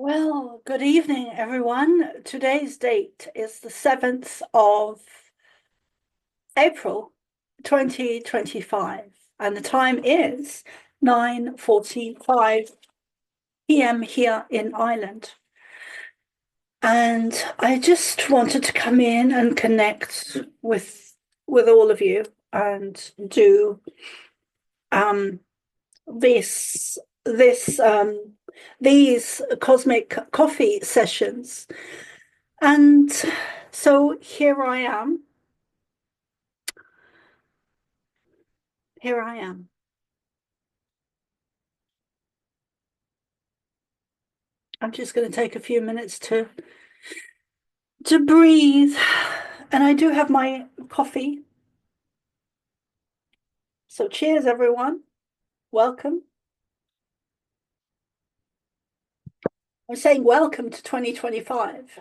Well, good evening, everyone. Today's date is the 7th of April, 2025, and the time is 9:45 p.m. here in Ireland. And I just wanted to come in and connect with all of you and do um this this these cosmic coffee sessions. And so here I am. Here I am. I'm just going to take a few minutes to breathe. And I do have my coffee. So cheers, everyone. Welcome. I'm saying welcome to 2025.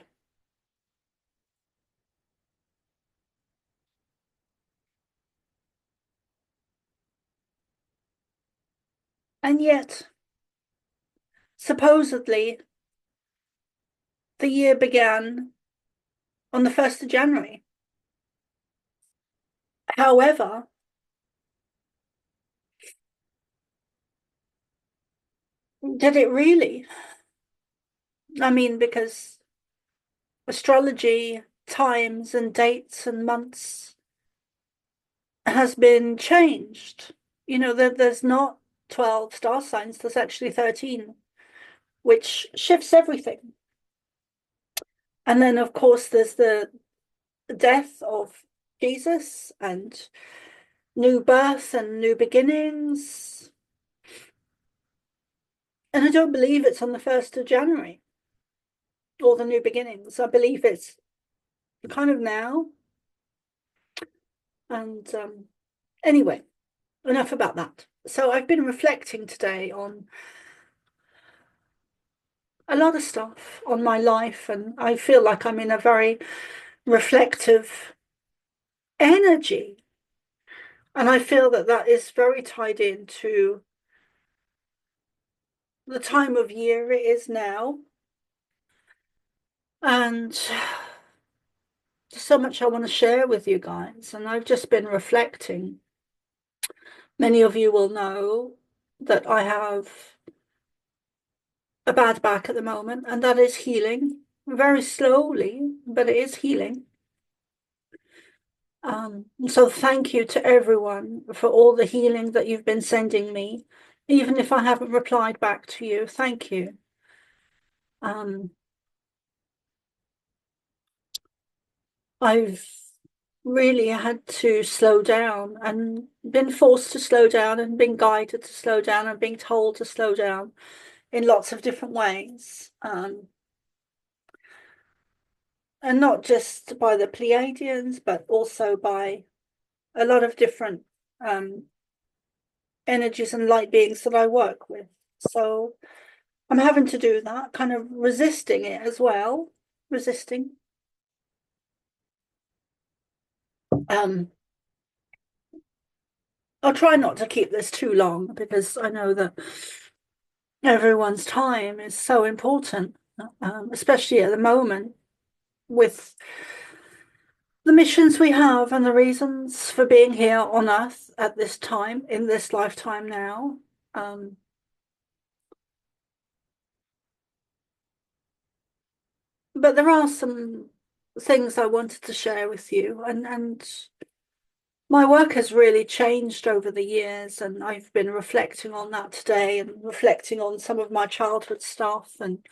And yet, supposedly, the year began on the 1st of January. However, did it really? I mean, because astrology, times and dates and months has been changed. There's not 12 star signs, there's actually 13, which shifts everything. And then, of course, there's the death of Jesus and new birth and new beginnings. And I don't believe it's on the 1st of January or the new beginnings. I believe it's kind of now. And anyway, enough about that. So I've been reflecting today on a lot of stuff on my life, and I feel like I'm in a very reflective energy. And I feel that that is very tied into the time of year it is now. And so much I want to share with you guys. And I've just been reflecting. Many of you will know that I have a bad back at the moment, and that is healing very slowly, but it is healing. So thank you to everyone for all the healing that you've been sending me, even if I haven't replied back to you. Thank you. I've really had to slow down and been forced to slow down and been guided to slow down and being told to slow down in lots of different ways. And not just by the Pleiadians, but also by a lot of different energies and light beings that I work with. So I'm having to do that, kind of resisting it as well, resisting. I'll try not to keep this too long because I know that everyone's time is so important, especially at the moment with the missions we have and the reasons for being here on Earth at this time, in this lifetime now. But there are some things I wanted to share with you, and my work has really changed over the years, and I've been reflecting on that today and reflecting on some of my childhood stuff and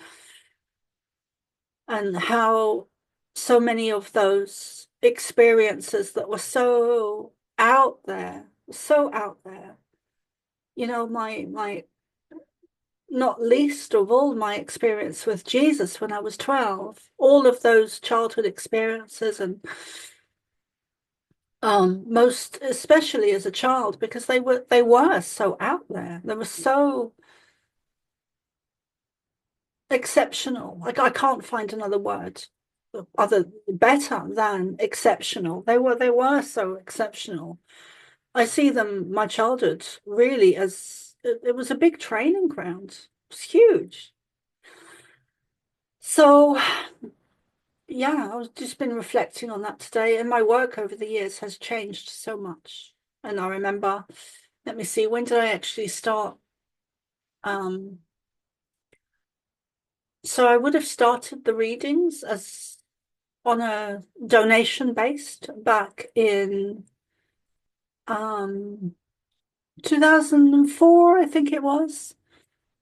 how so many of those experiences that were so out there, so out there, my not least of all my experience with Jesus when I was 12, all of those childhood experiences and most especially as a child because they were so out there. They were so exceptional. Like I can't find another word other better than exceptional. They were so exceptional. I see them, my childhood, really as it was a big training ground. It was huge. So, yeah, I've just been reflecting on that today, and my work over the years has changed so much. And I remember, let me see, when did I actually start? Um, so I would have started the readings as on a donation based back in um 2004, I think it was,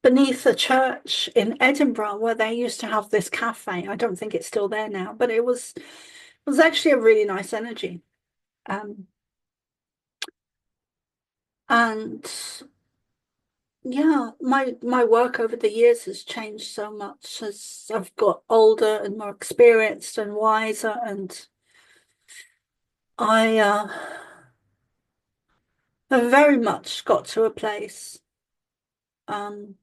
beneath a church in Edinburgh where they used to have this cafe. I don't think it's still there now, but it was actually a really nice energy. Um, and yeah, my work over the years has changed so much as I've got older and more experienced and wiser, and I have very much got to a place um,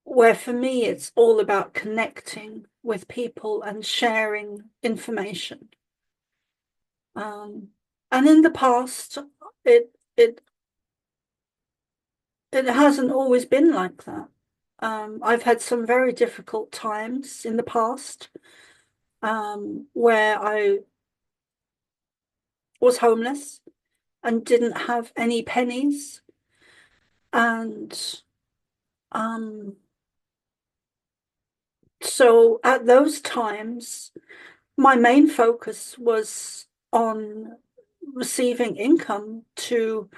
where for me it's all about connecting with people and sharing information. Um, and in the past, it it it hasn't always been like that. I've had some very difficult times in the past where I was homeless and didn't have any pennies. And um, so at those times, my main focus was on receiving income to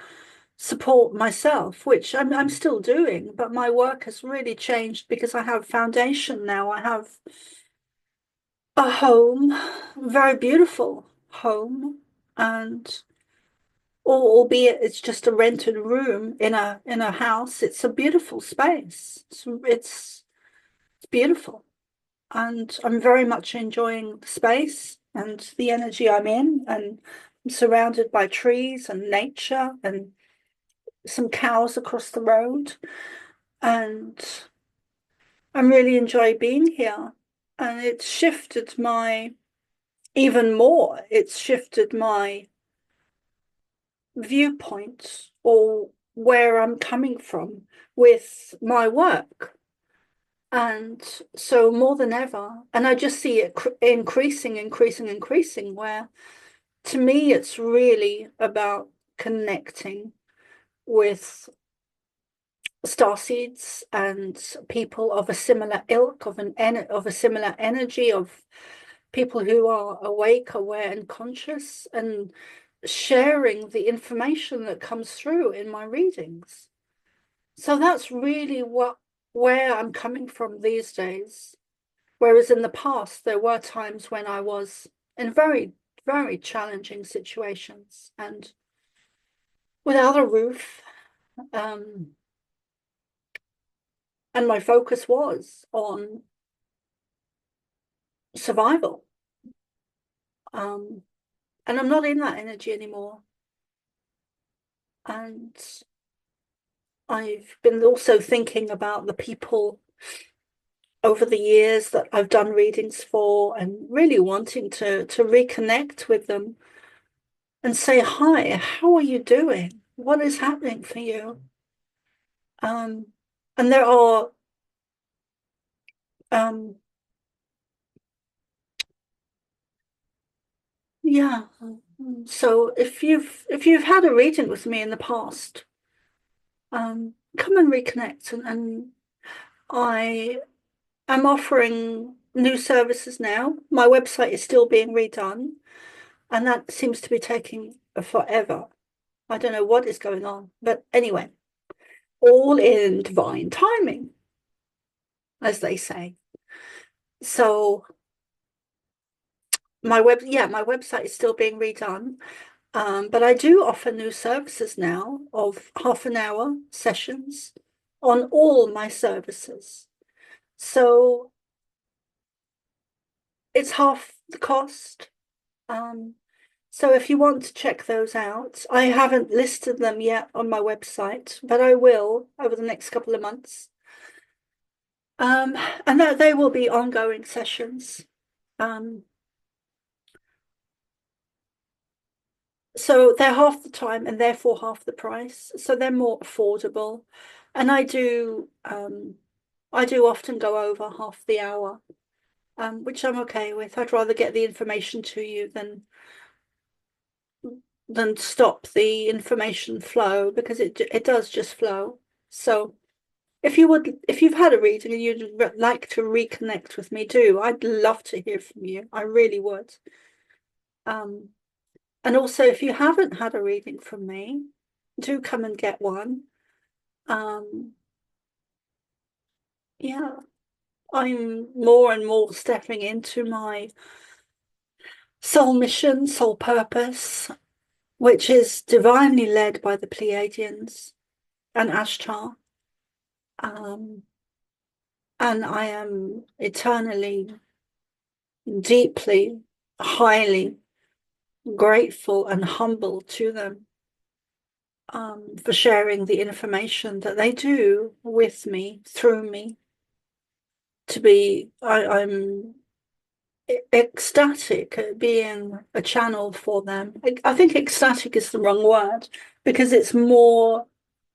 support myself, which I'm still doing, but my work has really changed because I have foundation now. I have a home, a very beautiful home, and albeit it's just a rented room in a house, it's a beautiful space. It's beautiful, and I'm very much enjoying the space and the energy I'm in, and I'm surrounded by trees and nature and some cows across the road, and I really enjoy being here. And it's shifted my even more. It's shifted my viewpoint or where I'm coming from with my work. And so more than ever, and I just see it increasing, increasing, increasing, where to me it's really about connecting with starseeds and people of a similar ilk, of a similar energy, of people who are awake, aware, and conscious, and sharing the information that comes through in my readings. So that's really where I'm coming from these days. Whereas in the past, there were times when I was in very, very challenging situations and without a roof. Um, and my focus was on survival. Um, and I'm not in that energy anymore. And I've been also thinking about the people over the years that I've done readings for and really wanting to reconnect with them and say, hi, how are you doing? What is happening for you? Um, and there are um yeah. So if you've had a reading with me in the past, come and reconnect, and I am offering new services now. My website is still being redone, and that seems to be taking forever. I don't know what is going on, but anyway, all in divine timing, as they say. So my website is still being redone. But I do offer new services now of half an hour sessions on all my services. So it's half the cost. Um, so if you want to check those out, I haven't listed them yet on my website, but I will over the next couple of months. And that they will be ongoing sessions. Um, so they're half the time and therefore half the price. So they're more affordable. And I do I do often go over half the hour, which I'm okay with. I'd rather get the information to you than stop the information flow, because it does just flow. So if you've had a reading and you'd like to reconnect with me, do. I'd love to hear from you. I really would. Um, and also, if you haven't had a reading from me, do come and get one. Um, yeah, I'm more and more stepping into my soul mission, soul purpose, which is divinely led by the Pleiadians and Ashtar. Um, and I am eternally, deeply, highly grateful and humble to them, for sharing the information that they do with me, through me. I'm ecstatic at being a channel for them. I think ecstatic is the wrong word, because it's more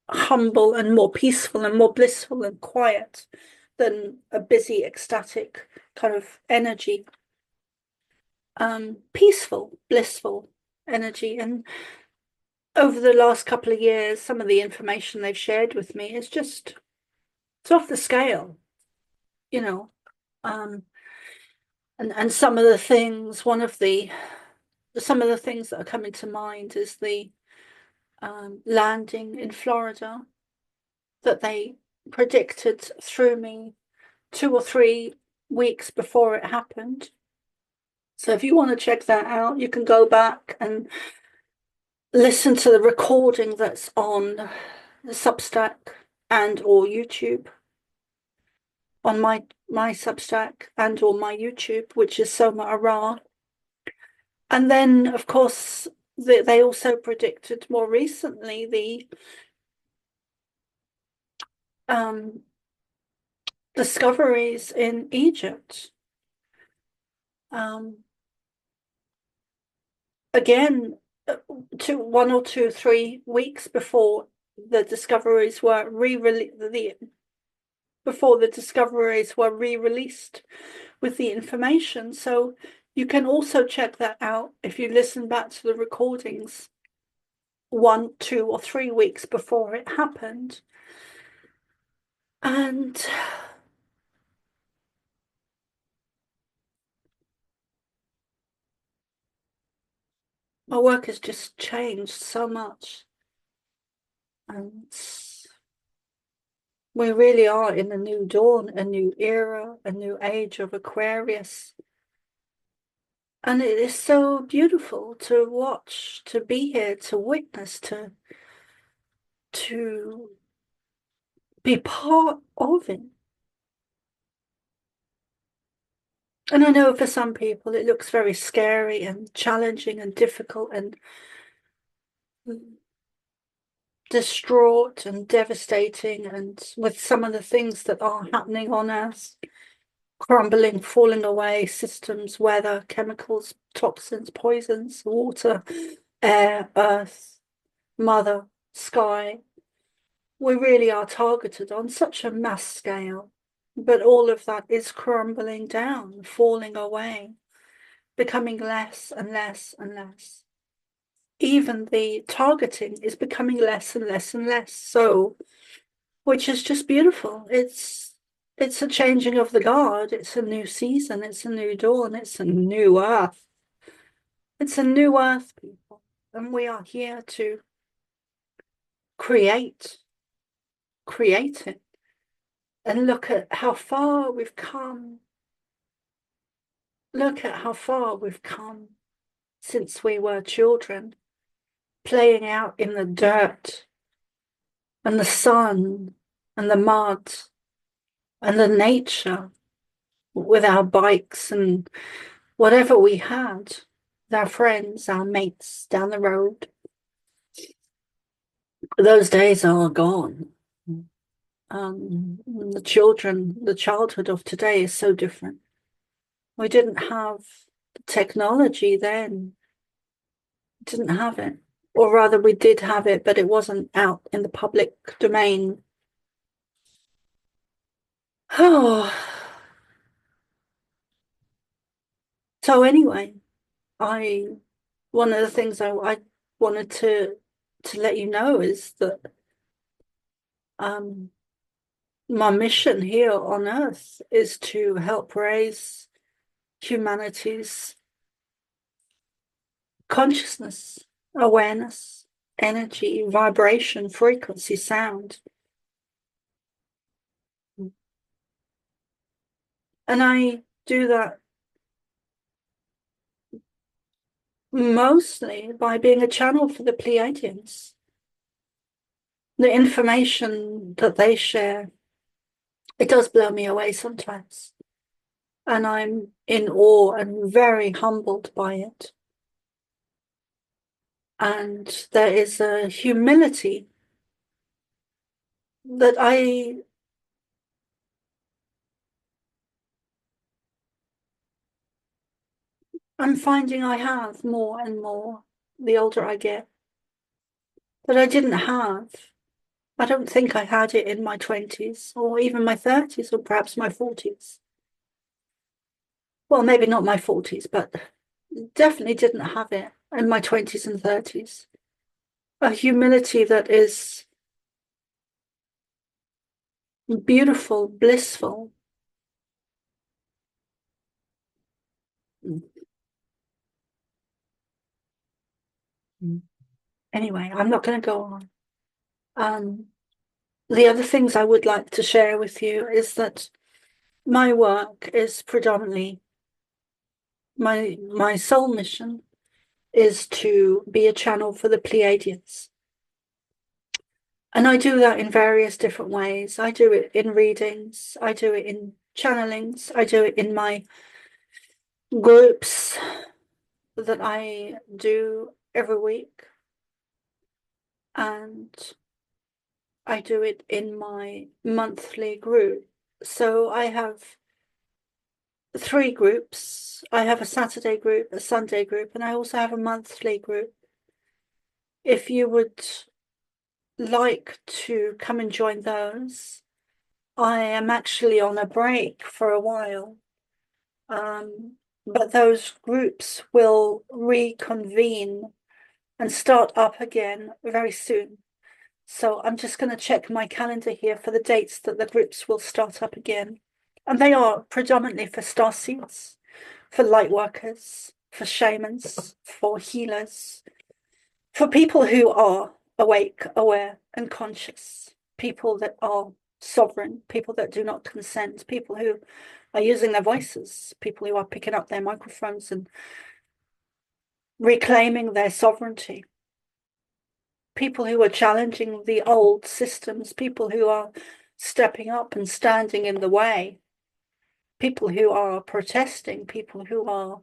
humble and more peaceful and more blissful and quiet than a busy, ecstatic kind of energy. Peaceful, blissful energy. And over the last couple of years, some of the information they've shared with me is just, it's off the scale, you know. Um, and some of the things, some of the things that are coming to mind is the landing in Florida that they predicted through me 2 or 3 weeks before it happened. So if you want to check that out, you can go back and listen to the recording that's on the Substack and or YouTube, on my Substack and or my YouTube, which is Soma Arah. And then, of course, they also predicted more recently the um, discoveries in Egypt. Um, again, 1 or 2, 3 weeks before the discoveries were re-released, before the discoveries were re-released with the information. So you can also check that out if you listen back to the recordings 1, 2, or 3 weeks before it happened. And my work has just changed so much. And we really are in a new dawn, a new era, a new age of Aquarius. And it is so beautiful to watch, to be here, to witness, to be part of it. And I know for some people it looks very scary and challenging and difficult and distraught and devastating, and with some of the things that are happening on Earth, crumbling, falling away, systems, weather, chemicals, toxins, poisons, water, air, earth, mother, sky. We really are targeted on such a mass scale, but all of that is crumbling down, falling away, becoming less and less and less. Even the targeting is becoming less and less and less. So, which is just beautiful. It's a changing of the guard. It's a new season. It's a new dawn. It's a new earth. It's a new earth, people. And we are here to create, create it. And look at how far we've come. Look at how far we've come since we were children, playing out in the dirt and the sun and the mud and the nature with our bikes and whatever we had, with our friends, our mates down the road. Those days are gone. The childhood of today is so different. We didn't have technology then, didn't have it. Or rather, we did have it, but it wasn't out in the public domain. Oh, so anyway, I one of the things I wanted to let you know is that um my mission here on Earth is to help raise humanity's consciousness, awareness, energy, vibration, frequency, sound. And I do that mostly by being a channel for the Pleiadians. The information that they share, it does blow me away sometimes. And I'm in awe and very humbled by it. And there is a humility that I'm finding I have more and more the older I get, that I didn't have. I don't think I had it in my 20s or even my 30s or perhaps my 40s. Well, maybe not my 40s, but definitely didn't have it in my 20s and 30s. A humility that is beautiful, blissful. Anyway, I'm not going to go on. Um, the other things I would like to share with you is that my work is predominantly my soul mission is to be a channel for the Pleiadians. And I do that in various different ways. I do it in readings, I do it in channelings, I do it in my groups that I do every week, and I do it in my monthly group. So I have three groups. I have a Saturday group, a Sunday group, and I also have a monthly group. If you would like to come and join those, I am actually on a break for a while. But those groups will reconvene and start up again very soon. So I'm just going to check my calendar here for the dates that the groups will start up again. And they are predominantly for starseeds, for light workers, for shamans, for healers, for people who are awake, aware, and conscious, people that are sovereign, people that do not consent, people who are using their voices, people who are picking up their microphones and reclaiming their sovereignty, people who are challenging the old systems, people who are stepping up and standing in the way, people who are protesting, people who are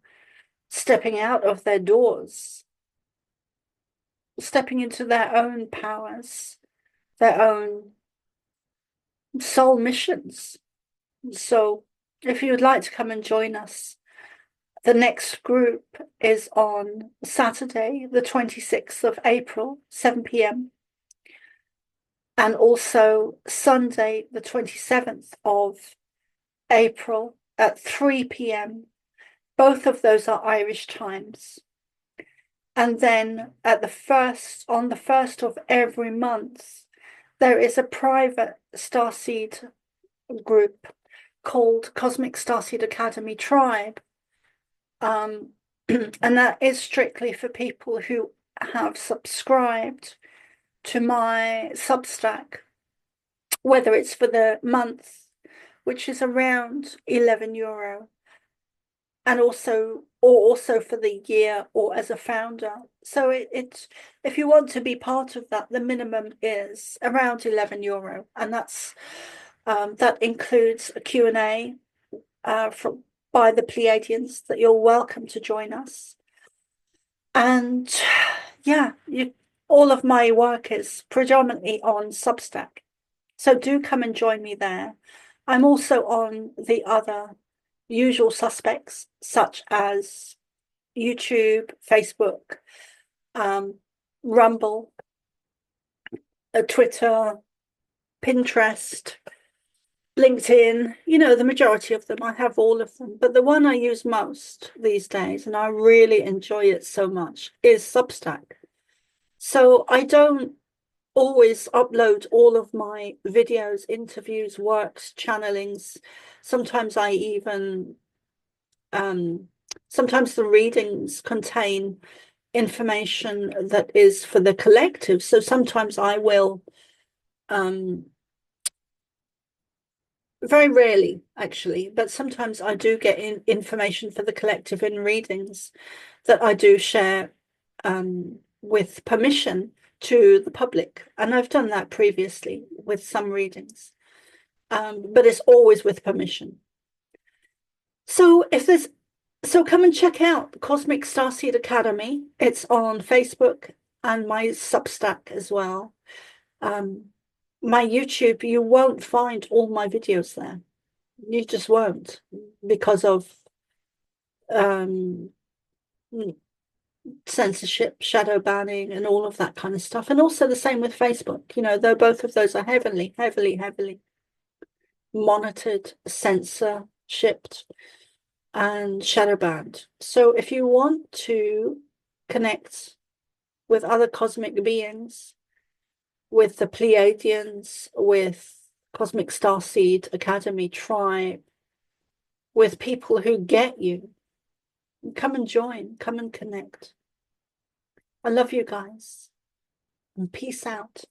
stepping out of their doors, stepping into their own powers, their own soul missions. So if you would like to come and join us, the next group is on Saturday, the 26th of April, 7 p.m. and also Sunday, the 27th of April at 3 p.m. Both of those are Irish times. And then on the first of every month, there is a private Starseed group called Cosmic Starseed Academy Tribe. And that is strictly for people who have subscribed to my Substack, whether it's for the month, which is around €11, and also for the year or as a founder. So it's if you want to be part of that, the minimum is around €11, and that includes a Q&A from by the Pleiadians that you're welcome to join us. And yeah, all of my work is predominantly on Substack. So do come and join me there. I'm also on the other usual suspects, such as YouTube, Facebook, Rumble, Twitter, Pinterest, LinkedIn, the majority of them. I have all of them, but the one I use most these days, and I really enjoy it so much, is Substack. So I don't always upload all of my videos, interviews, works, channelings. Sometimes I even, sometimes the readings contain information that is for the collective. So sometimes I will, very rarely actually, but sometimes I do get information for the collective in readings that I do share with permission to the public. And I've done that previously with some readings, but it's always with permission. So come and check out the Cosmic Starseed Academy. It's on Facebook and my Substack as well. My YouTube, you won't find all my videos there. You just won't, because of censorship, shadow banning, and all of that kind of stuff. And also the same with Facebook, though both of those are heavily, heavily, heavily monitored, censorshipped, and shadow banned. So if you want to connect with other cosmic beings, with the Pleiadians, with Cosmic Starseed Academy tribe, with people who get you, come and join, come and connect. I love you guys, and peace out.